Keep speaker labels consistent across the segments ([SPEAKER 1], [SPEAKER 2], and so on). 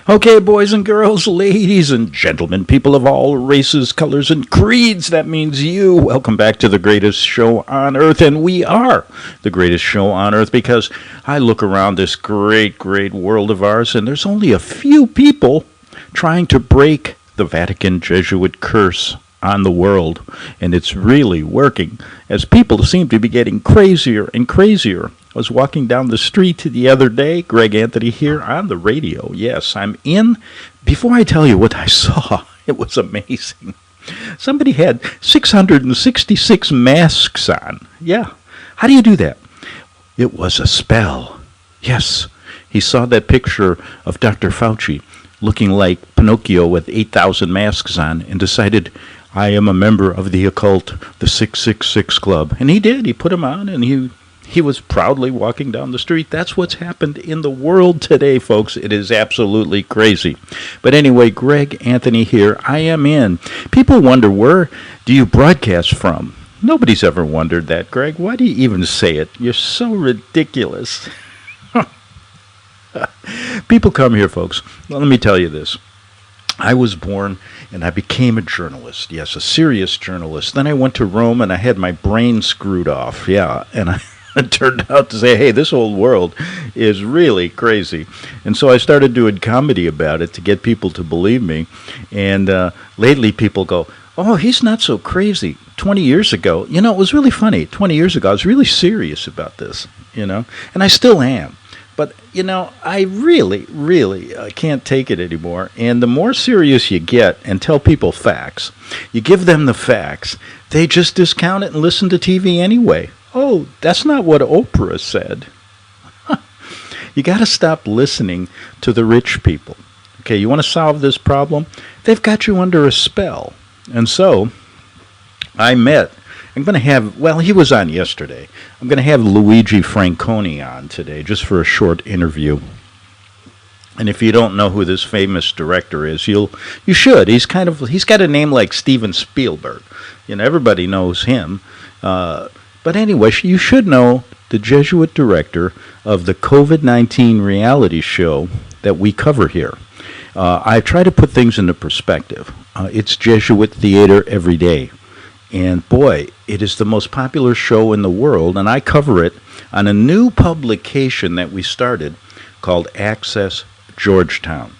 [SPEAKER 1] Okay, boys and girls, ladies and gentlemen, people of all races, colors, and creeds, that means you. Welcome back to the greatest show on earth, and we are the greatest show on earth because I look around this great, great world of ours, and there's only a few people trying to break the Vatican Jesuit curse on the world, and it's really working, as people seem to be getting crazier and crazier. I was walking down the street the other day, Greg Anthony here on the radio. Yes, I'm in. Before I tell you what I saw, it was amazing. Somebody had 666 masks on. Yeah. How do you do that? It was a spell. Yes. He saw that picture of Dr. Fauci looking like Pinocchio with 8,000 masks on and decided, I am a member of the occult, the 666 Club. And he did. He put them on, and he was proudly walking down the street. That's what's happened in the world today, folks. It is absolutely crazy. But anyway, Greg Anthony here. I am in. People wonder, where do you broadcast from? Nobody's ever wondered that, Greg. Why do you even say it? You're so ridiculous. People come here, folks. Well, let me tell you this. I was born and I became a journalist. Yes, a serious journalist. Then I went to Rome and I had my brain screwed off. Yeah, and it turned out to say, hey, this whole world is really crazy. And so I started doing comedy about it to get people to believe me. And lately people go, oh, he's not so crazy. 20 years ago, it was really funny. 20 years ago, I was really serious about this, and I still am. But, I really, really can't take it anymore. And the more serious you get and tell people facts, you give them the facts, they just discount it and listen to TV anyway. Oh, that's not what Oprah said. You got to stop listening to the rich people. Okay, you want to solve this problem? They've got you under a spell. And so I'm going to have, he was on yesterday. I'm going to have Luigi Franconi on today just for a short interview. And if you don't know who this famous director is, you should. He's got a name like Steven Spielberg. Everybody knows him. But anyway, you should know the Jesuit director of the COVID-19 reality show that we cover here. I try to put things into perspective. It's Jesuit theater every day. And boy, it is the most popular show in the world, and I cover it on a new publication that we started called Access Georgetown.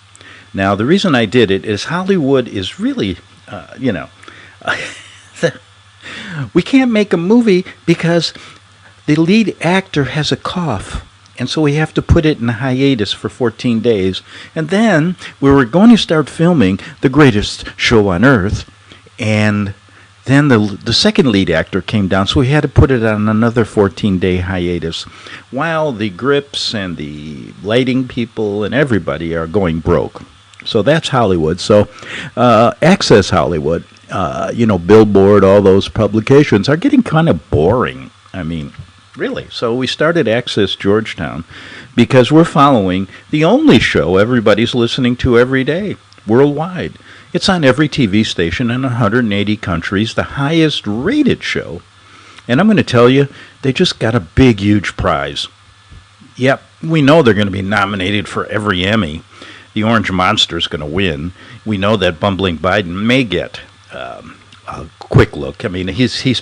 [SPEAKER 1] Now, the reason I did it is Hollywood is really, we can't make a movie because the lead actor has a cough. And so we have to put it in hiatus for 14 days. And then we were going to start filming the greatest show on earth. And then the second lead actor came down, so we had to put it on another 14-day hiatus while the grips and the lighting people and everybody are going broke. So that's Hollywood. So Access Hollywood, Billboard, all those publications are getting kind of boring. I mean, really. So we started Access Georgetown because we're following the only show everybody's listening to every day worldwide. It's on every TV station in 180 countries, the highest rated show. And I'm going to tell you, they just got a big, huge prize. Yep, we know they're going to be nominated for every Emmy. The Orange Monster's going to win. We know that bumbling Biden may get a quick look. I mean, he's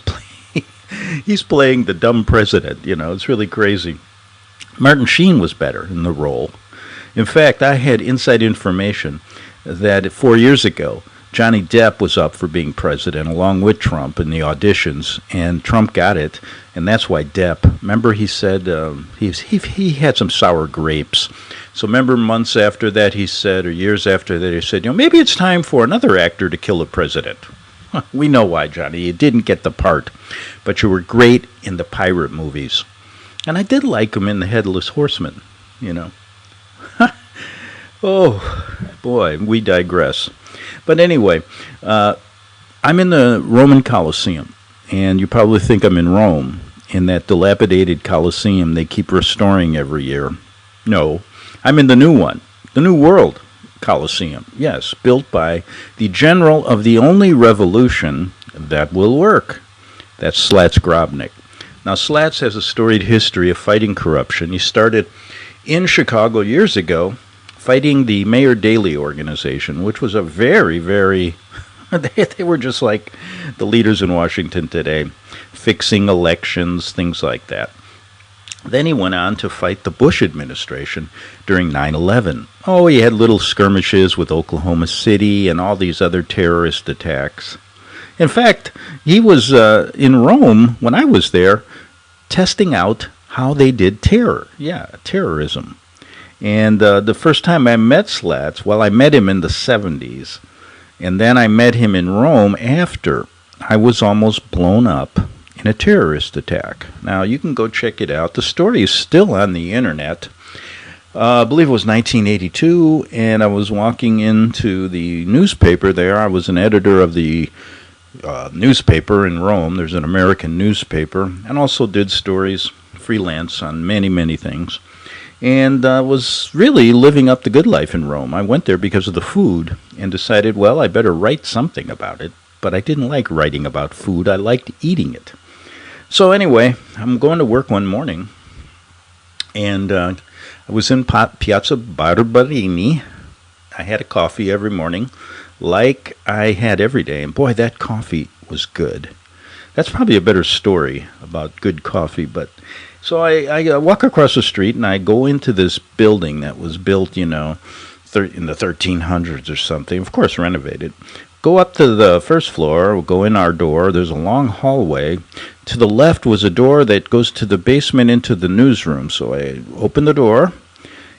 [SPEAKER 1] playing the dumb president. It's really crazy. Martin Sheen was better in the role. In fact, I had inside information that 4 years ago, Johnny Depp was up for being president along with Trump in the auditions, and Trump got it, and that's why Depp, remember he said he had some sour grapes. So remember months after that he said, or years after that he said, maybe it's time for another actor to kill a president. We know why, Johnny. You didn't get the part, but you were great in the pirate movies. And I did like him in The Headless Horseman, Oh, boy, we digress. But anyway, I'm in the Roman Colosseum, and you probably think I'm in Rome, in that dilapidated Colosseum they keep restoring every year. No, I'm in the new one, the New World Colosseum. Yes, built by the general of the only revolution that will work. That's Slats Grobnik. Now, Slats has a storied history of fighting corruption. He started in Chicago years ago, fighting the Mayor Daley organization, which was a very, very, they were just like the leaders in Washington today, fixing elections, things like that. Then he went on to fight the Bush administration during 9/11. Oh, he had little skirmishes with Oklahoma City and all these other terrorist attacks. In fact, he was in Rome when I was there testing out how they did terrorism. And the first time I met Slats, well, I met him in the 70s. And then I met him in Rome after I was almost blown up in a terrorist attack. Now, you can go check it out. The story is still on the internet. I believe it was 1982, and I was walking into the newspaper there. I was an editor of the newspaper in Rome. There's an American newspaper, and also did stories, freelance on many, many things. And was really living up the good life in Rome. I went there because of the food and decided, well, I better write something about it. But I didn't like writing about food. I liked eating it. So anyway, I'm going to work one morning, and I was in Piazza Barberini. I had a coffee every morning, like I had every day, and boy, that coffee was good. That's probably a better story about good coffee, but so I walk across the street, and I go into this building that was built, in the 1300s or something, of course renovated. Go up to the first floor, we'll go in our door, there's a long hallway. To the left was a door that goes to the basement into the newsroom. So I opened the door,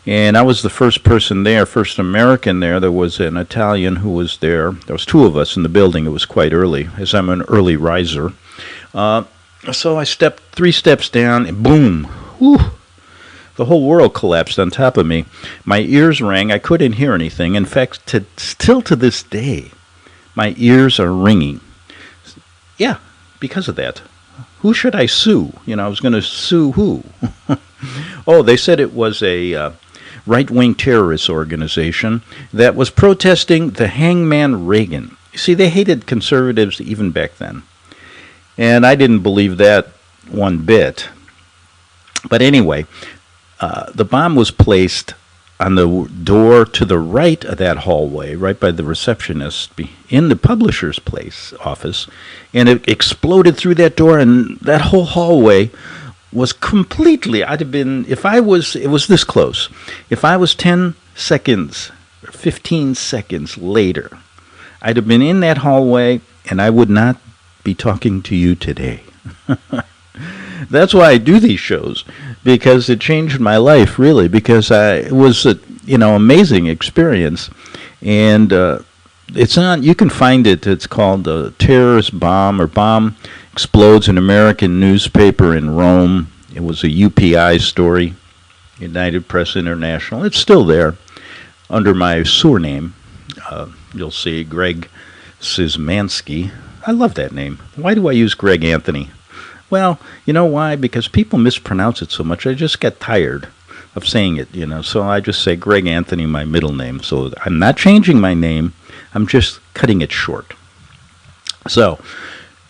[SPEAKER 1] and I was the first person there, first American there. There was an Italian who was there. There was two of us in the building. It was quite early, as I'm an early riser. So I stepped 3 steps down, and boom, whew, the whole world collapsed on top of me. My ears rang. I couldn't hear anything. In fact, still to this day, my ears are ringing. Yeah, because of that. Who should I sue? I was going to sue who? Oh, they said it was a right-wing terrorist organization that was protesting the hangman Reagan. You see, they hated conservatives even back then. And I didn't believe that one bit. But anyway, the bomb was placed on the door to the right of that hallway, right by the receptionist in the publisher's office, and it exploded through that door, and that whole hallway was completely, it was this close. If I was 10 seconds or 15 seconds later, I'd have been in that hallway, and I would not be talking to you today. That's why I do these shows, because it changed my life, really, because it was a amazing experience. And it's on, you can find it. It's called Terrorist Bomb, or Bomb Explodes in American Newspaper in Rome. It was a UPI story, United Press International. It's still there under my surname. You'll see Greg Szymanski. I love that name. Why do I use Greg Anthony? Well, you know why? Because people mispronounce it so much. I just get tired of saying it, So I just say Greg Anthony, my middle name. So I'm not changing my name. I'm just cutting it short. So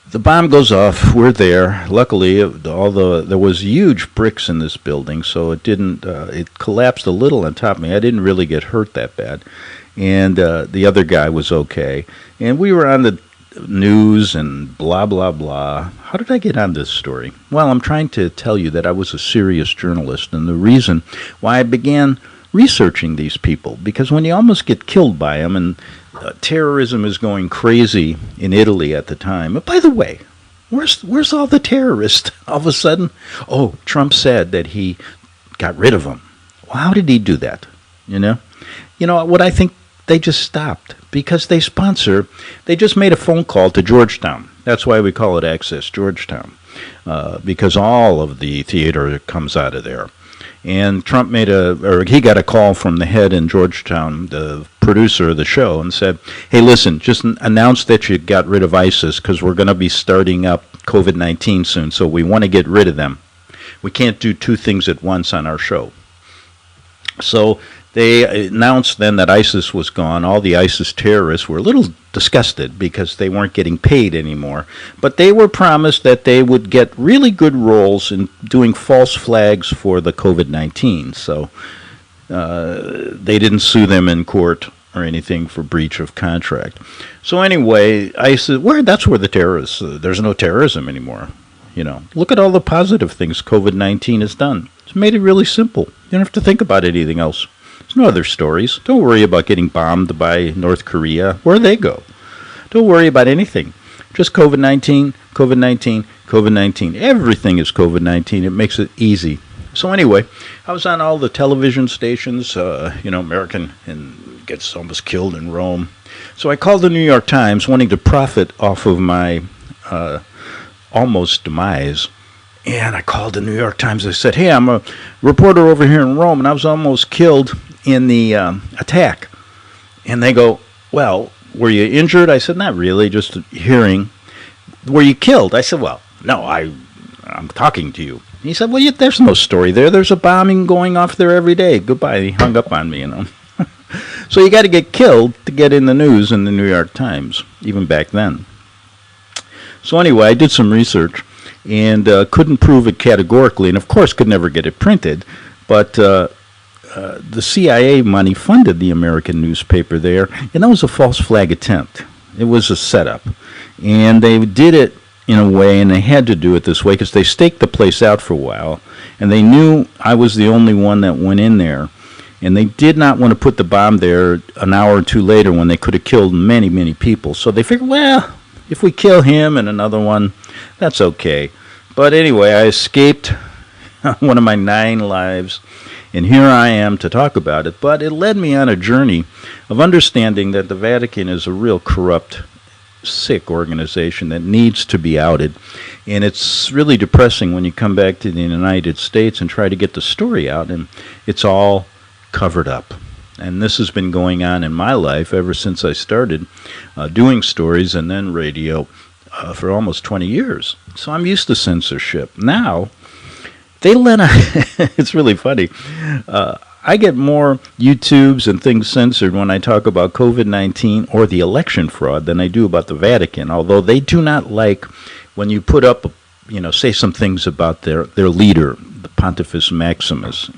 [SPEAKER 1] the bomb goes off. We're there. Luckily, there was huge bricks in this building, so it didn't. It collapsed a little on top of me. I didn't really get hurt that bad, and the other guy was okay. And we were on the news and blah, blah, blah. How did I get on this story? Well, I'm trying to tell you that I was a serious journalist, and the reason why I began researching these people, because when you almost get killed by them, and terrorism is going crazy in Italy at the time. But by the way, where's all the terrorists all of a sudden? Oh, Trump said that he got rid of them. Well, how did he do that? What I think, they just stopped because they just made a phone call to Georgetown. That's why we call it Access Georgetown, because all of the theater comes out of there. And Trump he got a call from the head in Georgetown, the producer of the show, and said, hey, listen, just announce that you got rid of ISIS because we're going to be starting up COVID-19 soon, so we want to get rid of them. We can't do two things at once on our show. So they announced then that ISIS was gone. All the ISIS terrorists were a little disgusted because they weren't getting paid anymore. But they were promised that they would get really good roles in doing false flags for the COVID-19. So They didn't sue them in court or anything for breach of contract. So anyway, I said, that's where the terrorists, there's no terrorism anymore. Look at all the positive things COVID-19 has done. It's made it really simple. You don't have to think about anything else. There's no other stories. Don't worry about getting bombed by North Korea. Where'd they go? Don't worry about anything. Just COVID-19, COVID-19, COVID-19. Everything is COVID-19. It makes it easy. So anyway, I was on all the television stations, American, and gets almost killed in Rome. So I called the New York Times wanting to profit off of my almost demise. And I called the New York Times. I said, hey, I'm a reporter over here in Rome, and I was almost killed in the attack. And they go, well, were you injured? I said, not really, just hearing. Were you killed? I said, well, no, I'm talking to you. He said, well, there's no story there. There's a bombing going off there every day. Goodbye. He hung up on me, So you got to get killed to get in the news in the New York Times, even back then. So anyway, I did some research and couldn't prove it categorically, and of course could never get it printed, but the CIA money funded the American newspaper there, and that was a false flag attempt. It was a setup, and they did it in a way, and they had to do it this way because they staked the place out for a while, and they knew I was the only one that went in there, and they did not want to put the bomb there an hour or two later when they could have killed many, many people. So they figured, well, if we kill him and another one, that's okay. But anyway, I escaped one of my 9 lives, and here I am to talk about it. But it led me on a journey of understanding that the Vatican is a real corrupt, sick organization that needs to be outed. And it's really depressing when you come back to the United States and try to get the story out, and it's all covered up. And this has been going on in my life ever since I started doing stories and then radio for almost 20 years. So I'm used to censorship. Now, they let it's really funny. I get more YouTubes and things censored when I talk about COVID-19 or the election fraud than I do about the Vatican, although they do not like when you put up, say some things about their leader, the Pontifex Maximus,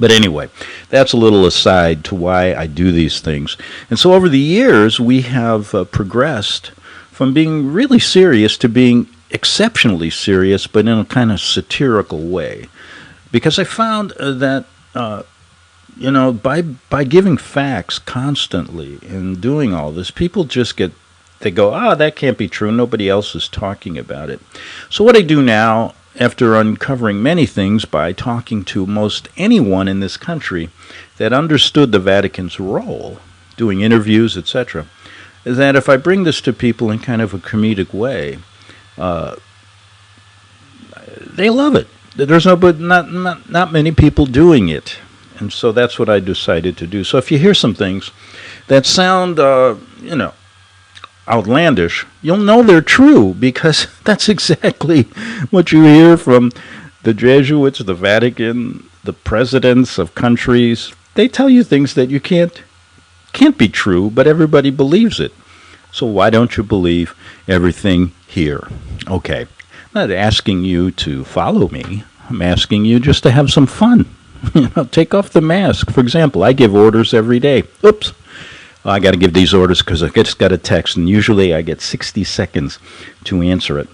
[SPEAKER 1] But anyway, that's a little aside to why I do these things. And so over the years, we have progressed from being really serious to being exceptionally serious, but in a kind of satirical way. Because I found that, by giving facts constantly and doing all this, people just they go, that can't be true. Nobody else is talking about it. So what I do now, after uncovering many things by talking to most anyone in this country that understood the Vatican's role, doing interviews, etc., is that if I bring this to people in kind of a comedic way, they love it. There's not many people doing it, and so that's what I decided to do. So if you hear some things that sound, outlandish, you'll know they're true because that's exactly what you hear from the Jesuits, the Vatican, the presidents of countries. They tell you things that you can't be true, but everybody believes it. So why don't you believe everything here? Okay, I'm not asking you to follow me. I'm asking you just to have some fun. Take off the mask. For example, I give orders every day. Oops. I got to give these orders because I just got a text, and usually I get 60 seconds to answer it.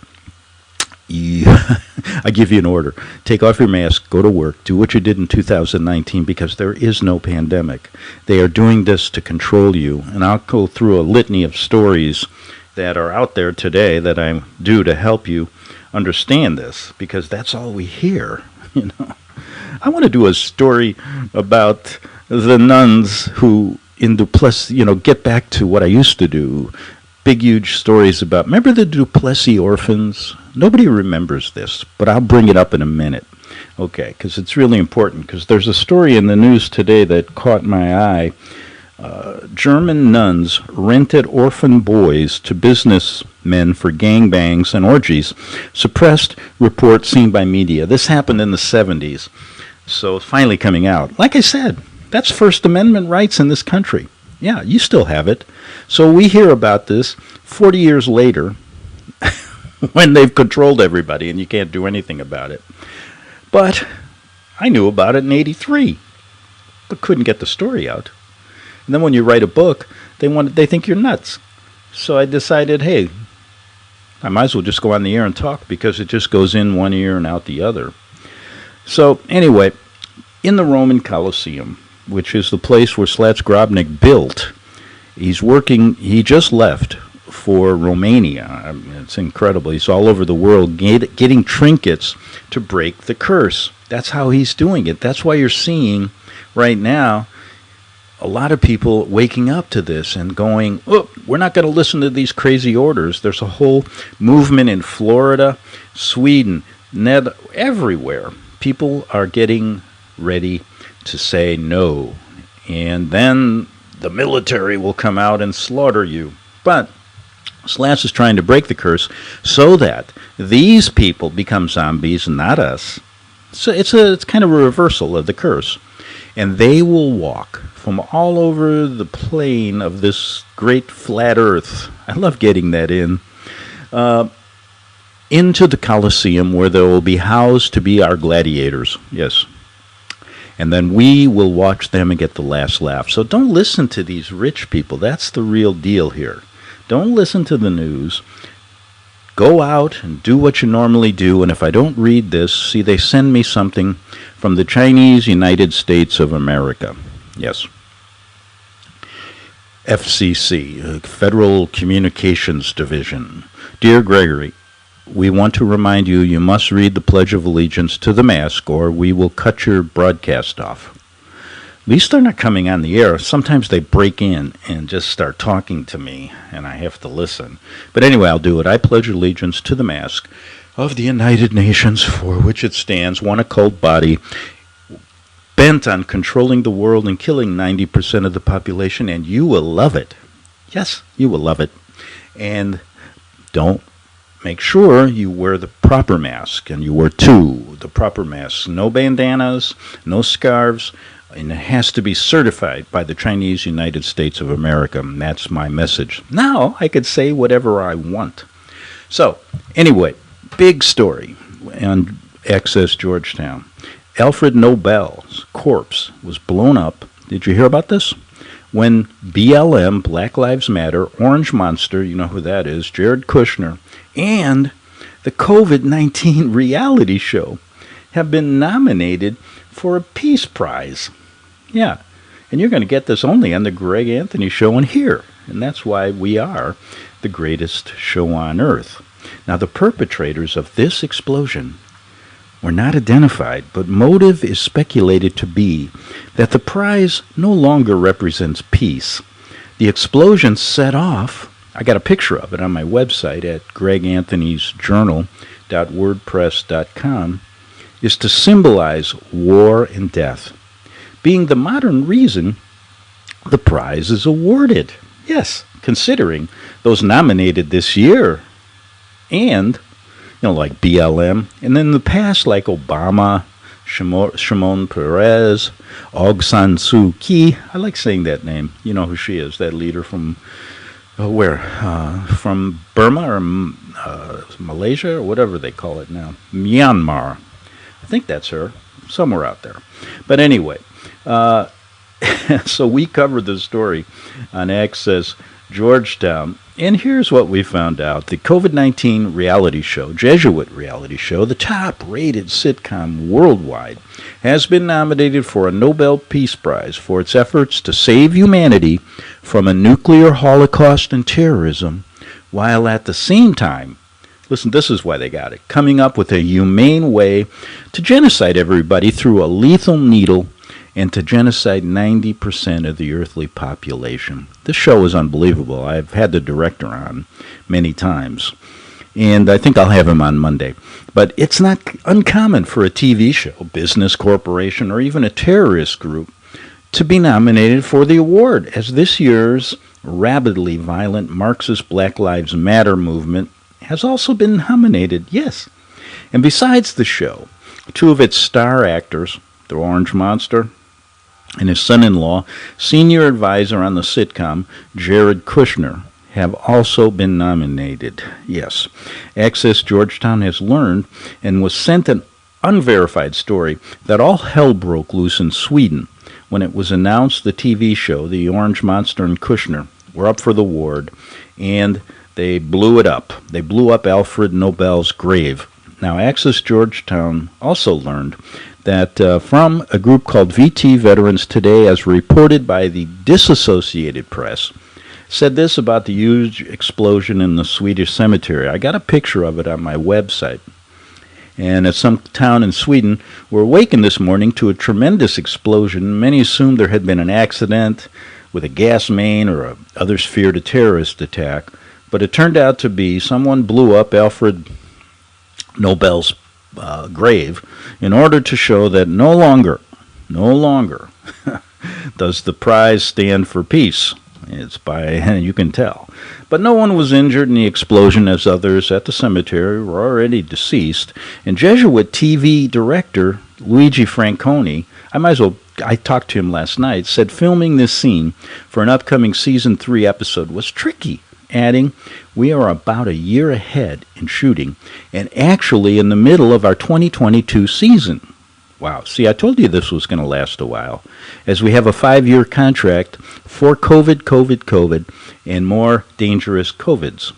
[SPEAKER 1] I give you an order. Take off your mask, go to work, do what you did in 2019 because there is no pandemic. They are doing this to control you, and I'll go through a litany of stories that are out there today that I do to help you understand this because that's all we hear. I want to do a story about the nuns who in Duplessis, get back to what I used to do. Big, huge stories about, remember the Duplessis orphans? Nobody remembers this, but I'll bring it up in a minute. Okay, because it's really important, because there's a story in the news today that caught my eye. German nuns rented orphan boys to businessmen for gangbangs and orgies. Suppressed report seen by media. This happened in the 70s, so it's finally coming out. Like I said, that's First Amendment rights in this country. Yeah, you still have it. So we hear about this 40 years later when they've controlled everybody and you can't do anything about it. But I knew about it in 83. but couldn't get the story out. And then when you write a book, they think you're nuts. So I decided, hey, I might as well just go on the air and talk because it just goes in one ear and out the other. So anyway, in the Roman Colosseum, which is the place where Grobnik built, he just left for Romania. I mean, it's incredible. He's all over the world getting trinkets to break the curse. That's how he's doing it. That's why you're seeing right now a lot of people waking up to this and going, oh, we're not going to listen to these crazy orders. There's a whole movement in Florida, Sweden, everywhere. People are getting ready to say no. And then the military will come out and slaughter you. But Slash is trying to break the curse so that these people become zombies, not us. So it's kind of a reversal of the curse. And they will walk from all over the plane of this great flat earth. I love getting that in. Into the Colosseum where they will be housed to be our gladiators. Yes. And then we will watch them and get the last laugh. So don't listen to these rich people. That's the real deal here. Don't listen to the news. Go out and do what you normally do. And if I don't read this, see, they send me something from the Chinese United States of America. Yes. FCC, Federal Communications Division. Dear Gregory, we want to remind you, you must read the Pledge of Allegiance to the Mask, or we will cut your broadcast off. At least they're not coming on the air. Sometimes they break in and just start talking to me, and I have to listen. But anyway, I'll do it. I pledge allegiance to the mask of the United Nations, for which it stands, one occult body, bent on controlling the world and killing 90% of the population, and you will love it. Yes, you will love it. And don't make sure you wear the proper mask, and you wear the proper masks. No bandanas, no scarves, and it has to be certified by the Chinese United States of America. And that's my message. Now I could say whatever I want. So, anyway, big story on Access Georgetown. Alfred Nobel's corpse was blown up. Did you hear about this? When BLM, Black Lives Matter, Orange Monster, you know who that is, Jared Kushner, and the COVID-19 reality show have been nominated for a Peace Prize. Yeah, and you're going to get this only on the Greg Anthony Show and here. And that's why we are the greatest show on earth. Now, the perpetrators of this explosion were not identified, but motive is speculated to be that the prize no longer represents peace. The explosion set off, I got a picture of it on my website at greganthonysjournal.wordpress.com, is to symbolize war and death, being the modern reason the prize is awarded. Yes, considering those nominated this year, and, like BLM, and in the past, like Obama, Shimon Peres, Aung San Suu Kyi. I like saying that name. You know who she is, that leader from, where? From Burma or Malaysia, or whatever they call it now. Myanmar. I think that's her, somewhere out there. But anyway, so we covered the story on Access Georgetown, and here's what we found out. The COVID-19 reality show, Jesuit reality show, the top-rated sitcom worldwide, has been nominated for a Nobel Peace Prize for its efforts to save humanity from a nuclear holocaust and terrorism, while at the same time, listen, this is why they got it, coming up with a humane way to genocide everybody through a lethal needle and to genocide 90% of the earthly population. This show is unbelievable. I've had the director on many times, and I think I'll have him on Monday. But it's not uncommon for a TV show, business corporation, or even a terrorist group to be nominated for the award, as this year's rabidly violent Marxist Black Lives Matter movement has also been nominated, yes. And besides the show, two of its star actors, the Orange Monster and his son-in-law, senior advisor on the sitcom, Jared Kushner, have also been nominated. Yes. Access Georgetown has learned and was sent an unverified story that all hell broke loose in Sweden when it was announced the TV show, the Orange Monster and Kushner were up for the award, and they blew it up. They blew up Alfred Nobel's grave. Now, Access Georgetown also learned that from a group called VT Veterans Today, as reported by the Disassociated Press, said this about the huge explosion in the Swedish cemetery. I got a picture of it on my website. And at some town in Sweden were awakened this morning to a tremendous explosion. Many assumed there had been an accident with a gas main, or others feared a terrorist attack. But it turned out to be someone blew up Alfred Nobel's grave in order to show that no longer does the prize stand for peace. It's by, you can tell. But no one was injured in the explosion, as others at the cemetery were already deceased. And Jesuit TV director Luigi Franconi, I talked to him last night, said filming this scene for an upcoming season 3 episode was tricky, adding, "We are about a year ahead in shooting and actually in the middle of our 2022 season." Wow. See, I told you this was going to last a while, as we have a 5-year contract for COVID, and more dangerous COVIDs.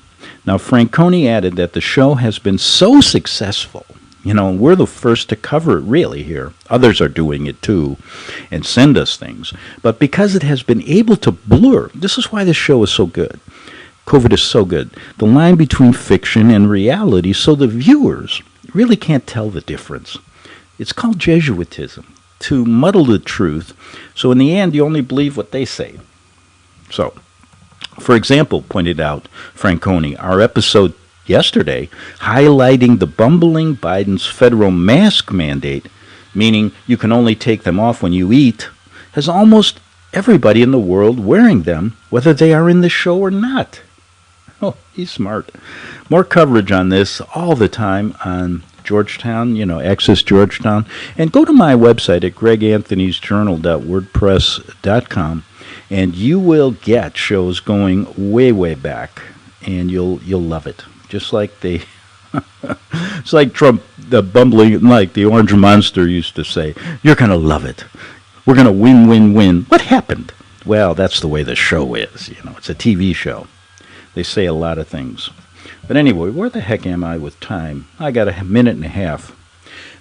[SPEAKER 1] Now, Franconi added that the show has been so successful. We're the first to cover it, really, here. Others are doing it, too, and send us things. But because it has been able to blur, this is why this show is so good. COVID is so good. The line between fiction and reality, so the viewers really can't tell the difference. It's called Jesuitism, to muddle the truth, so in the end you only believe what they say. So, for example, pointed out Franconi, our episode yesterday highlighting the bumbling Biden's federal mask mandate, meaning you can only take them off when you eat, has almost everybody in the world wearing them, whether they are in the show or not. Oh, he's smart. More coverage on this all the time on Georgetown, Access Georgetown. And go to my website at greganthonysjournal.wordpress.com, and you will get shows going way, way back, and you'll love it. Just like it's like Trump, the bumbling, like the Orange Monster used to say, "You're going to love it. We're going to win, win, win." What happened? Well, that's the way the show is. It's a TV show. They say a lot of things. But anyway, where the heck am I with time? I got a minute and a half.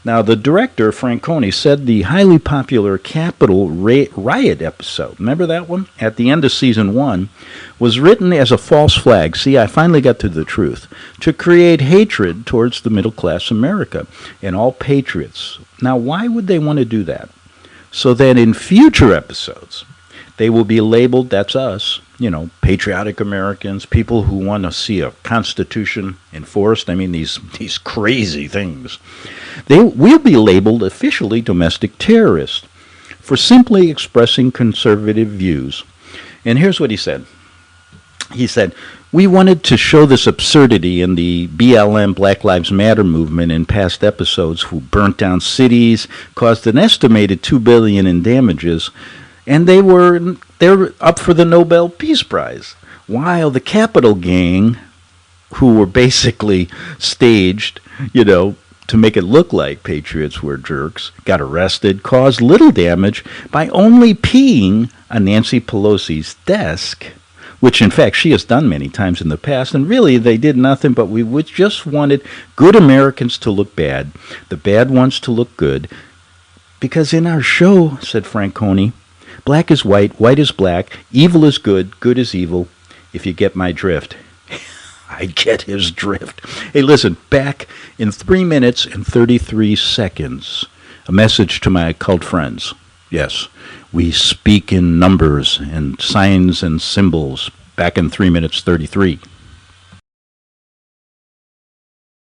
[SPEAKER 1] Now, the director, Franconi, said the highly popular Capitol riot episode, remember that one? At the end of season 1, was written as a false flag. See, I finally got to the truth. To create hatred towards the middle-class America and all patriots. Now, why would they want to do that? So that in future episodes, they will be labeled, that's us, patriotic Americans, people who want to see a constitution enforced. I mean, these crazy things. They will be labeled officially domestic terrorists for simply expressing conservative views. And here's what he said. He said, "We wanted to show this absurdity in the BLM, Black Lives Matter movement in past episodes, who burnt down cities, caused an estimated $2 billion in damages, and they're up for the Nobel Peace Prize. While the Capitol gang, who were basically staged, to make it look like patriots were jerks, got arrested, caused little damage by only peeing on Nancy Pelosi's desk," which in fact she has done many times in the past, and really they did nothing, but we just wanted good Americans to look bad, the bad ones to look good, because in our show, said Franconi, black is white, white is black, evil is good, good is evil, if you get my drift. I get his drift. Hey, listen, back in 3 minutes and 33 seconds, a message to my occult friends. Yes, we speak in numbers and signs and symbols. Back in 3 minutes 33.